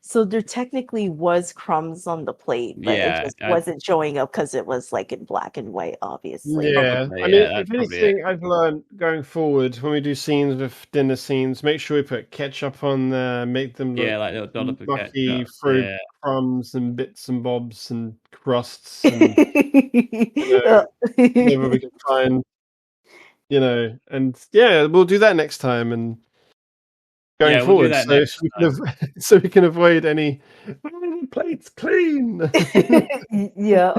A: So there technically was crumbs on the plate, but it
C: yeah,
A: just wasn't showing up because it was like in black and white, obviously.
B: yeah.
C: probably,
B: I mean,
C: yeah, that's
B: if
C: probably it.
B: anything, I've learned going forward when we do scenes with dinner scenes, make sure we put ketchup on there, make them
C: Yeah,
B: look
C: like little dollop of
B: mucky,
C: ketchup.
B: throw
C: Yeah,
B: crumbs and bits and bobs and crusts and
A: Uh,
B: whatever we can find, and yeah, we'll do that next time and going
C: yeah, we'll do
B: forward,
C: that
B: so
C: next
B: we can
C: time.
B: so we can avoid any "Oh, the plate's clean."
A: Yeah,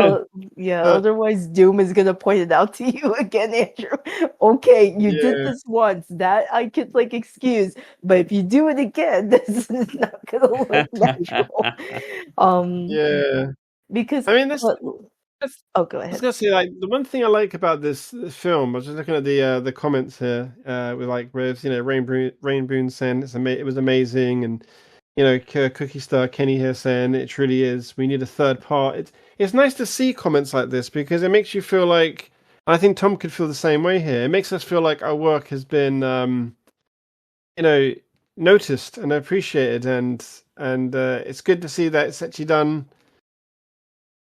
A: yeah.
B: Uh,
A: Otherwise, Doom is gonna point it out to you again, Andrew. Okay, you did
B: yeah,
A: this once. That I could like excuse, but if you do it again, this is not gonna look natural. Um,
B: yeah.
A: because
B: I mean, this. That's,
A: oh, go
B: I was
A: ahead.
B: gonna say, like, the one thing I like about this film. I was just looking at the comments here, with like with Rain Boone saying it was amazing, and Cookie Star Kenny here saying it truly is. We need a third part. It's nice to see comments like this because it makes you feel like. I think Tom could feel the same way here. It makes us feel like our work has been, you know, noticed and appreciated, and it's good to see that it's actually done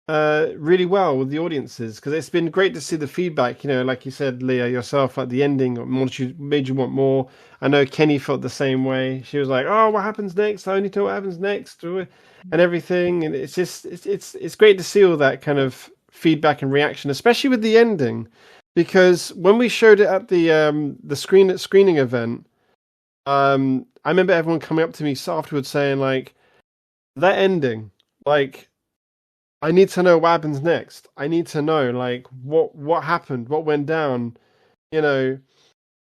B: really well with the audiences because it's been great to see the feedback. Like you said, Leah, yourself, like the ending made you want more. I know Kenny felt the same way. She was like, "Oh, what happens next? I only know what happens next," and everything. And it's just it's great to see all that kind of feedback and reaction, especially with the ending, because when we showed it at the screening event, I remember everyone coming up to me afterwards saying like that ending, like. I need to know what happens next. I need to know like what happened, what went down, you know.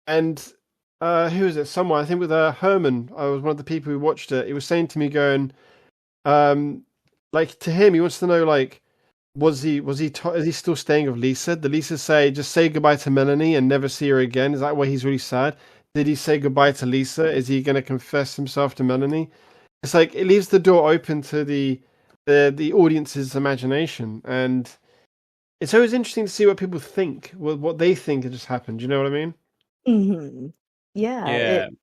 B: And who is it? Someone, I think with Herman. I was one of the people who watched it. He was saying to me, going, um, like to him, he wants to know like, is he still staying with Lisa? Did Lisa say just say goodbye to Melanie and never see her again? Is that why he's really sad? Did he say goodbye to Lisa? Is he going to confess himself to Melanie? It's like it leaves the door open to the audience's imagination, and it's always interesting to see what people think, what they think had just happened. You know what I mean?
A: Hmm. Yeah,
C: Yeah,
A: it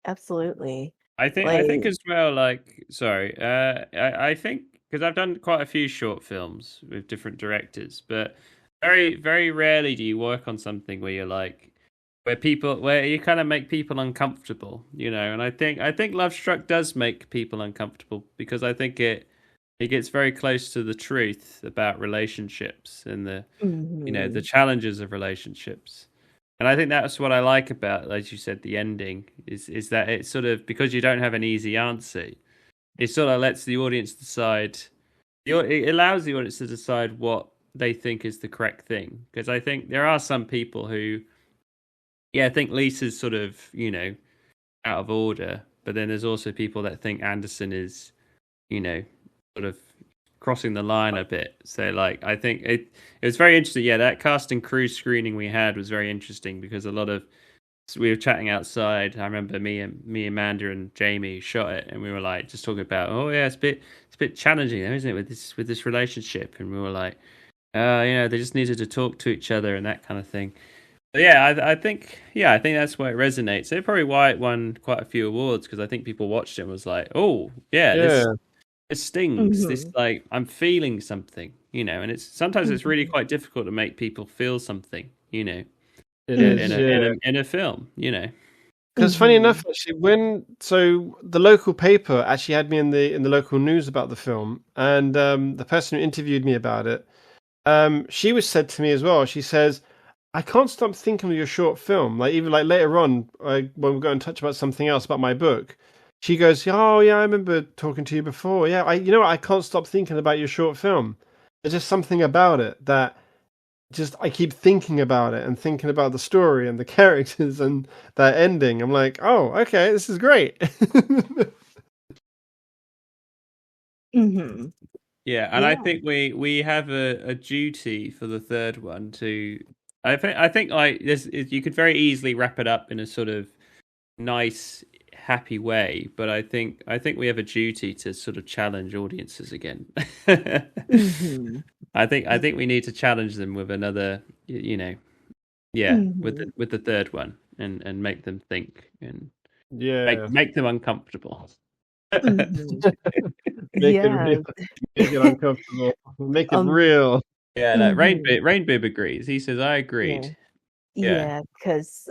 A: absolutely.
C: I think
A: Like,
C: as well. Like, sorry, I think because I've done quite a few short films with different directors, but very very rarely do you work on something where you're like where you kind of make people uncomfortable, And I think Lovestruck does make people uncomfortable because I think it gets very close to the truth about relationships and the
A: mhm,
C: challenges of relationships. And I think that's what I like about, as you said, the ending is that it's sort of because you don't have an easy answer, it sort of lets the audience decide. It allows the audience to decide what they think is the correct thing. Because I think there are some people who, yeah, think Lisa's sort of out of order, but then there's also people that think Andersen is you know, sort of crossing the line a bit. So like I think it was very interesting. Yeah, that cast and crew screening we had was very interesting because a lot of so we were chatting outside. I remember me, Amanda, and Jamie shot it, and we were like just talking about, oh yeah, it's a bit challenging, though, isn't it, with this relationship? And we were like, they just needed to talk to each other and that kind of thing. But yeah, I think that's why it resonates. That's probably why it won quite a few awards because I think people watched it and was like, oh yeah, this
B: Yeah,
C: it stings. This
A: mhm,
C: like I'm feeling something, and it's sometimes it's really
A: mhm,
C: quite difficult to make people feel something,
B: it
C: in
B: is.
C: a
A: mhm,
C: in
B: Yeah.
C: a in a film.
B: Because funny enough,
A: mhm,
B: actually, the local paper actually had me in the local news about the film, and the person who interviewed me about it, she was said to me as well. She says, "I can't stop thinking of your short film. Like even like later on, when we got in touch about something else about my book, she goes, "Oh yeah, I remember talking to you before. Yeah, you know what? I can't stop thinking about your short film. There's just something about it that." Just I keep thinking about it and thinking about the story and the characters and that ending. I'm like, oh, okay, this is great.
A: mhm.
C: Yeah, and I
A: Yeah.
C: think we have a duty for the third one to. I think like this you could very easily wrap it up in a sort of nice, happy way, but I think we have a duty to sort of challenge audiences again.
A: Mhm,
C: I think we need to challenge them with another, yeah, with
A: mhm,
C: the third one and make them think and make
B: Yeah,
C: make them uncomfortable.
A: mhm.
B: make it real,
A: Yeah.
B: make it uncomfortable, make it
A: Um,
B: real.
C: Yeah, that
A: mhm.
C: Rainbib agrees. He says I
A: Yeah.
C: agreed. Yeah.
A: Yeah, because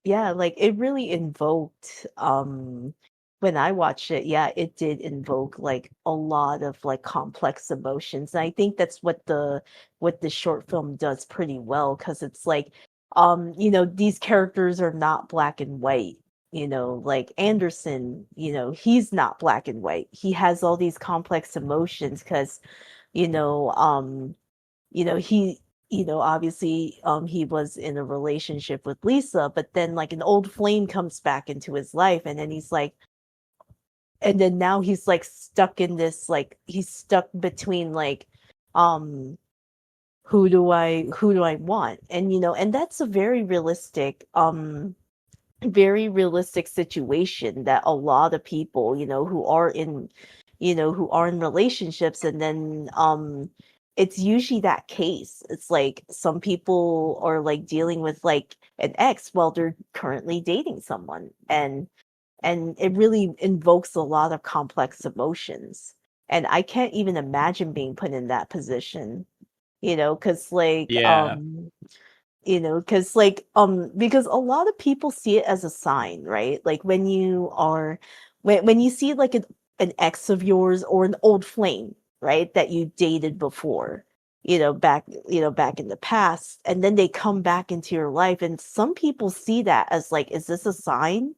A: yeah, like it really invoked when I watched it, yeah, it did invoke like a lot of like complex emotions. And I think that's what the short film does pretty well because it's like these characters are not black and white. Like Anderson, he's not black and white. He has all these complex emotions because, you know, um he obviously he was in a relationship with Lisa, but then like an old flame comes back into his life and then he's like and then now he's like stuck in this like he's stuck between like um who do I want? And and that's a very realistic situation that a lot of people, who are in relationships and then it's usually that case. It's like some people are like dealing with like an ex while they're currently dating someone and it really invokes a lot of complex emotions. And I can't even imagine being put in that position, cuz like
C: Yeah.
A: because a lot of people see it as a sign, right? Like when you see like an ex of yours or an old flame, right, that you dated before, back in the past, and then they come back into your life, and some people see that as like, is this a sign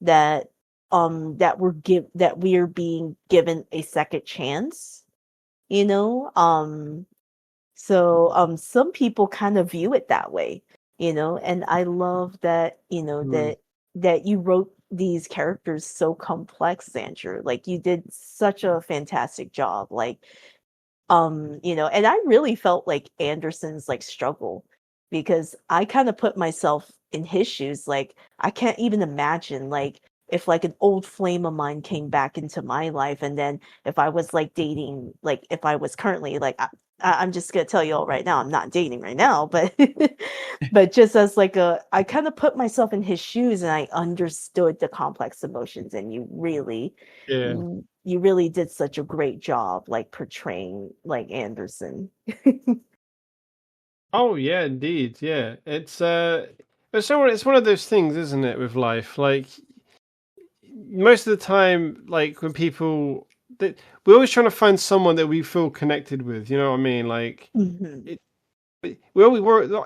A: that that we're being given a second chance? you know? So some people kind of view it that way, you know, and I love that, you know,
B: Mm.
A: that you wrote these characters so complex, Andrew. Like you did such a fantastic job. Like you know, and I really felt like Anderson's like struggle because I kind of put myself in his shoes. Like I can't even imagine like if like an old flame of mine came back into my life, and then if I was like dating, like if I was currently like I'm just gonna tell you all right now, I'm not dating right now, but but just as like I kind of put myself in his shoes and I understood the complex emotions, and
B: Yeah.
A: you really did such a great job like portraying like Andersen.
B: Oh yeah, indeed. Yeah. It's one of those things, isn't it, with life? Like most of the time, like when people we're always trying to find someone that we feel connected with, you know what I mean? Like
A: Mhm.
B: it,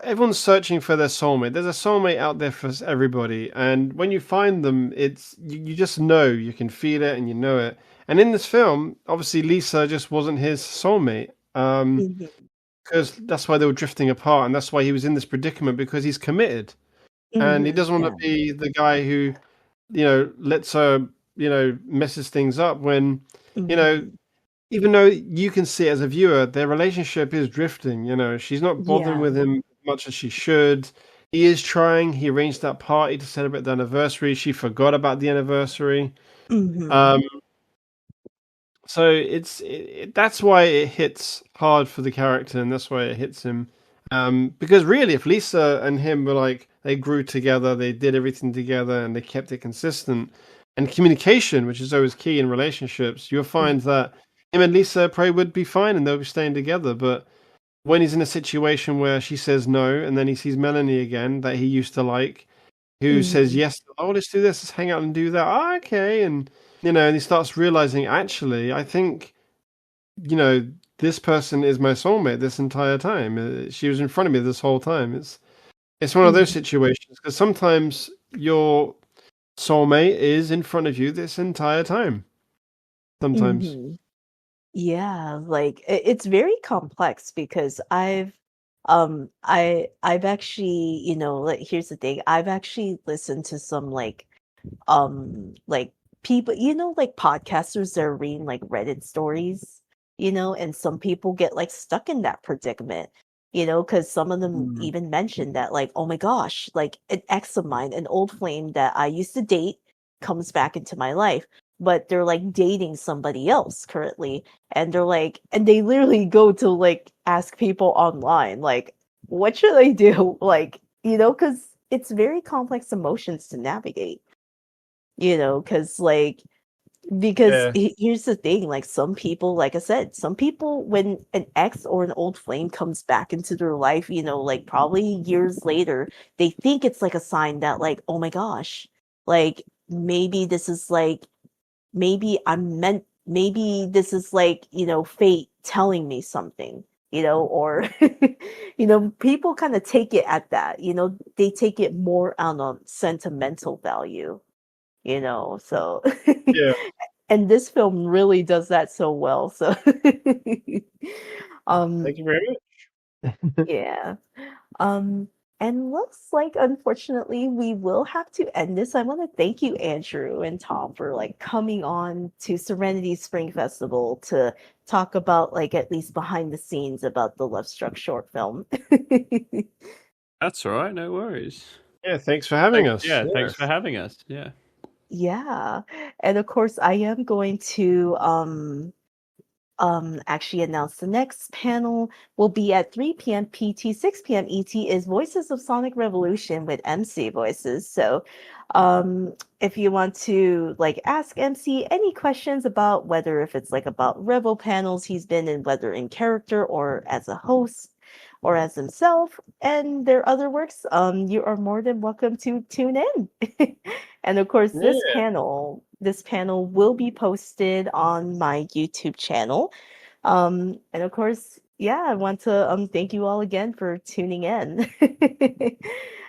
B: everyone's searching for their soulmate. There's a soulmate out there for everybody, and when you find them, you just know, you can feel it and you know it. And in this film, obviously Lisa just wasn't his soulmate.
A: Mhm.
B: Because that's why they were drifting apart, and that's why he was in this predicament, because he's committed and he
A: Mhm.
B: doesn't want to
A: Yeah.
B: be the guy who, lets her, messes things up when, you know,
A: Mhm.
B: even though you can see it as a viewer, their relationship is drifting. She's not bothering
A: Yeah.
B: with him as much as she should. He is trying. He arranged that party to celebrate the anniversary. She forgot about the anniversary.
A: Mhm.
B: Um, So that's why it hits hard for the character, and that's why it hits him. Because really, if Lisa and him were like they grew together, they did everything together, and they kept it consistent, and communication, which is always key in relationships, you'll find
A: Mhm.
B: that him and Lisa probably would be fine, and they'll be staying together. But when he's in a situation where she says no, and then he sees Melanie again that he used to like, who says
A: Mhm.
B: yes, oh, let's do this, let's hang out and do that. Oh, okay, and and he starts realizing, actually, I think, you know, this person is my soulmate this entire time. She was in front of me this whole time. It's one of those
A: Mhm.
B: situations because sometimes your soulmate is in front of you this entire time. Sometimes.
A: Mhm. Yeah, like it's very complex because I've actually, you know, like here's the thing. I've actually listened to some like people, you know, like podcasters that are reading like Reddit stories, you know, and some people get like stuck in that predicament, you know, because some of them
B: Mm.
A: even mentioned that like, oh my gosh, like an ex of mine, an old flame that I used to date comes back into my life, but they're like dating somebody else currently, and they're like, and they literally go to like ask people online like, what should I do? Like, you know, because it's very complex emotions to navigate, you know, because
B: Yeah.
A: here's the thing, like some people, like I said, some people, when an ex or an old flame comes back into their life, you know, like probably years later, they think it's like a sign that like, oh my gosh, like maybe this is like, maybe I'm meant, maybe this is like, you know, fate telling me something, you know, or you know, people kind of take it at that, you know, they take it more on a sentimental value, you know, so
B: Yeah.
A: and this film really does that so well. So um
B: Thank you very much.
A: yeah. Um and looks like unfortunately we will have to end this. I want to thank you, Andrew and Tom, for like coming on to Serenity Spring Festival to talk about like at least behind the scenes about the Lovestruck short film.
C: That's all right. No worries.
B: Yeah, thanks for having
C: Thanks.
B: us.
C: Yeah, thanks for
B: Yes.
C: having us. Yeah.
A: Yeah. And of course I am going to actually announced the next panel will be at 3 p.m. PT, 6 p.m. ET is Voices of Sonic Revolution with MC Voices. So if you want to like ask MC any questions about whether if it's like about Revel panels he's been in, whether in character or as a host or as himself and their other works, you are more than welcome to tune in. And of course,
B: Yeah.
A: this panel will be posted on my YouTube channel. And of course, yeah, I want to thank you all again for tuning in.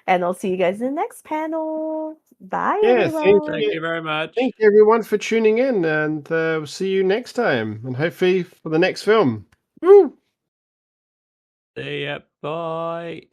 A: And I'll see you guys in the next panel. Bye,
B: Yeah,
C: Thank
A: everyone.
C: you very much.
B: thank you everyone for tuning in, and we'll see you next time, and hopefully for the next film. Woo!
C: See ya. Bye.